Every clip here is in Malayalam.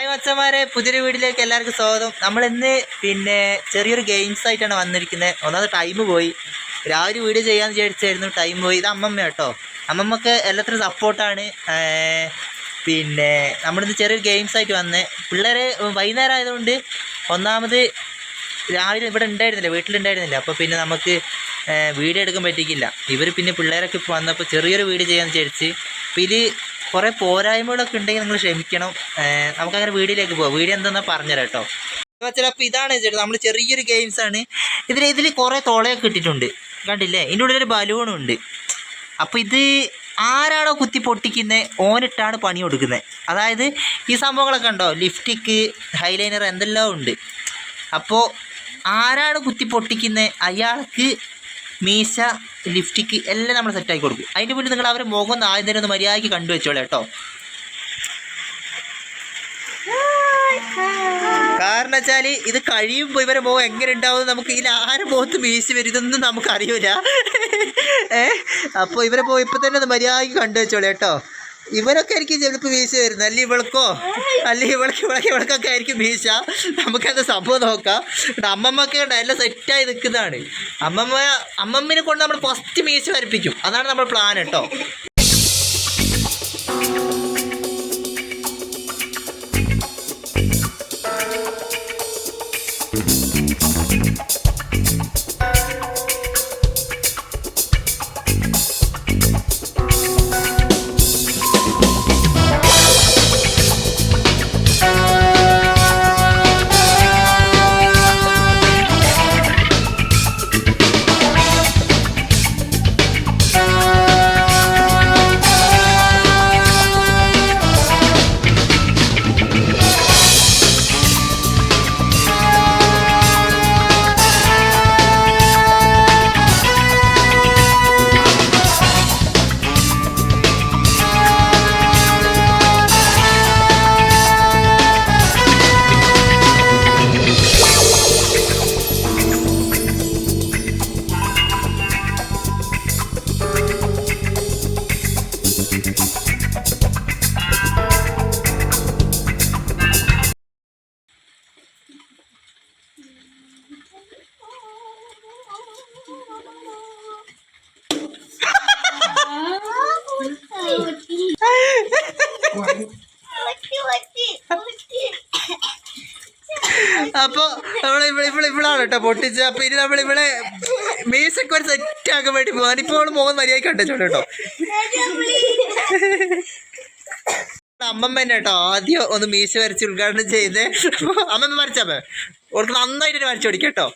ഹായ് മച്ചന്മാരെ, പുതിയൊരു വീഡിയോയിലേക്ക് എല്ലാവർക്കും സ്വാഗതം. നമ്മളിന്ന് ചെറിയൊരു ഗെയിംസ് ആയിട്ടാണ് വന്നിരിക്കുന്നത്. ഒന്നാമത് ടൈം പോയി, രാവിലെ വീഡിയോ ചെയ്യാമെന്ന് വിചാരിച്ചായിരുന്നു, ടൈം പോയി. ഇത് അമ്മമ്മ കേട്ടോ, അമ്മമ്മക്ക് എല്ലാത്തിനും സപ്പോർട്ടാണ്. നമ്മളിന്ന് ചെറിയൊരു ഗെയിംസ് ആയിട്ട് വന്നേ. പിള്ളേർ വൈകുന്നേരം ആയതുകൊണ്ട് ഒന്നാമത് രാവിലെ ഇവിടെ ഉണ്ടായിരുന്നില്ല, വീട്ടിലുണ്ടായിരുന്നില്ല. അപ്പോൾ നമുക്ക് വീഡിയോ എടുക്കാൻ പറ്റിക്കില്ല. ഇവർ പിള്ളേരൊക്കെ ഇപ്പോൾ വന്നപ്പോൾ ചെറിയൊരു വീഡിയോ ചെയ്യാമെന്ന് വിചാരിച്ച്. അപ്പോൾ ഇതിൽ കുറേ പോരായ്മകളൊക്കെ ഉണ്ടെങ്കിൽ നിങ്ങൾ ക്ഷമിക്കണം. നമുക്കങ്ങനെ വീഡിയോയിലേക്ക് പോകാം. വീഡിയോ എന്താണെന്ന് പറഞ്ഞുതരാം കേട്ടോ. അപ്പോൾ ഇതാണ് ചേട്ടാ, നമ്മൾ ചെറിയൊരു ഗെയിംസാണ്. ഇതിൽ കുറേ തോളയൊക്കെ ഇട്ടിട്ടുണ്ട്, കണ്ടില്ലേ? ഇതിൻ്റെ ഉള്ളിലൊരു ബലൂണും ഉണ്ട്. അപ്പോൾ ഇത് ആരാണോ കുത്തി പൊട്ടിക്കുന്നത് ഓനിട്ടാണ് പണി കൊടുക്കുന്നത്. അതായത് ഈ സംഭവങ്ങളൊക്കെ ഉണ്ടോ, ലിപ്സ്റ്റിക്ക്, ഹൈലൈനർ, എന്തെല്ലാം ഉണ്ട്. അപ്പോൾ ആരാണ് കുത്തി പൊട്ടിക്കുന്നത് അയാൾക്ക് മീശ, ലിപ്സ്റ്റിക്ക് എല്ലാം നമ്മൾ സെറ്റാക്കി കൊടുക്കും. അതിൻ്റെ മുന്നിൽ നിങ്ങൾ അവരെ മുഖം ആദ്യം തന്നെ ഒന്ന് മര്യാദയ്ക്ക് കണ്ടുവെച്ചോളെ കേട്ടോ. കാരണം വെച്ചാൽ ഇത് കഴിയുമ്പോൾ ഇവരെ മുഖം എങ്ങനെ ഉണ്ടാവും, നമുക്ക് ഇതിൽ ആരും മുഖത്ത് മീശ വരും, ഇതൊന്നും നമുക്കറിയില്ല. അപ്പോൾ ഇവരെ മുഖം ഇപ്പം തന്നെ ഒന്ന് മര്യാദയ്ക്ക് കണ്ടുവെച്ചോളെ കേട്ടോ. ഇവരൊക്കെ ആയിരിക്കും ചിലപ്പോൾ മീശ വരുന്നത്, അല്ലെങ്കിൽ ഇവൾക്കോ അല്ലെങ്കിൽ ഇവൾക്കൊക്കെ ആയിരിക്കും മീശ. നമുക്കത് സംഭവം നോക്കാം. അമ്മമ്മൊക്കെ ഉണ്ട്, എല്ലാം സെറ്റായി നിൽക്കുന്നതാണ്. അമ്മമ്മനെ കൊണ്ട് നമ്മൾ ഫസ്റ്റ് മീശ വരപ്പിക്കും, അതാണ് നമ്മൾ പ്ലാൻ കേട്ടോ. അപ്പോൾ ഇവളാണ് കേട്ടോ പൊട്ടിച്ച്. അപ്പോൾ ഇനി നമ്മളിവിടെ മീശൊക്കെ ഒരു സെറ്റാക്കാൻ വേണ്ടി പോകാൻ. ഇപ്പോൾ അവൾ മുഖം മര്യാദയ്ക്ക് കണ്ടോ കേട്ടോ. അമ്മമ്മ തന്നെ കേട്ടോ ആദ്യം ഒന്ന് മീശ വരച്ച് ഉദ്ഘാടനം ചെയ്ത്. അപ്പോൾ അമ്മമ്മ വരച്ചമ്മ ഓർക്ക് നന്നായിട്ട് വരച്ചു കൊടുക്കാം കേട്ടോ.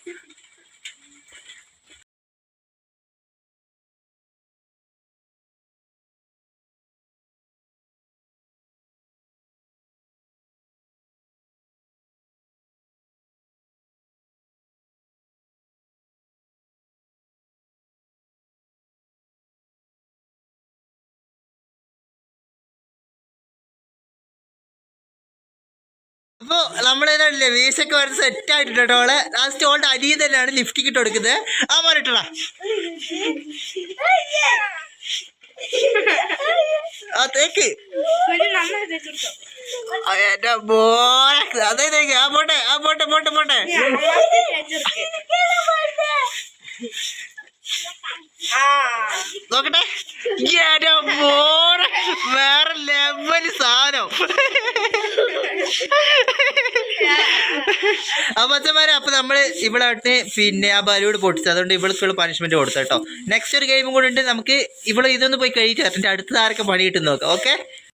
അപ്പോൾ നമ്മളേതാണല്ലേ മീശൊക്കെ വരെ സെറ്റ് ആയിട്ടുണ്ട് കേട്ടോ. അവളെ ലാസ്റ്റ് ഓളുടെ അരിയിൽ തന്നെയാണ് ലിഫ്റ്റിക്ക് ഇട്ട് കൊടുക്കുന്നത്. ആ മോനിട്ടടാ, ആ തേക്ക് എന്റെ മോനെ, അതേ തേക്ക്. ആ പോട്ടെ നോക്കട്ടെ. എന്റെ മോനെ, വേറെ ലെവല് സാധനം. അപ്പൊ അച്ഛന്മാരെ, അപ്പൊ നമ്മള് ഇവളായിട്ട് ആ ബലൂൺ പൊട്ടിച്ചു, അതുകൊണ്ട് ഇവൾക്കുള്ള പണിഷ്മെന്റ് കൊടുത്തു കേട്ടോ. നെക്സ്റ്റ് ഒരു ഗെയിമും കൂടെ ഉണ്ട്. നമുക്ക് ഇവള് ഇതൊന്ന് പോയി കഴിച്ചു, അതിന്റെ അടുത്ത ആരൊക്കെ പണി കിട്ടും നോക്കാം. ഓക്കെ.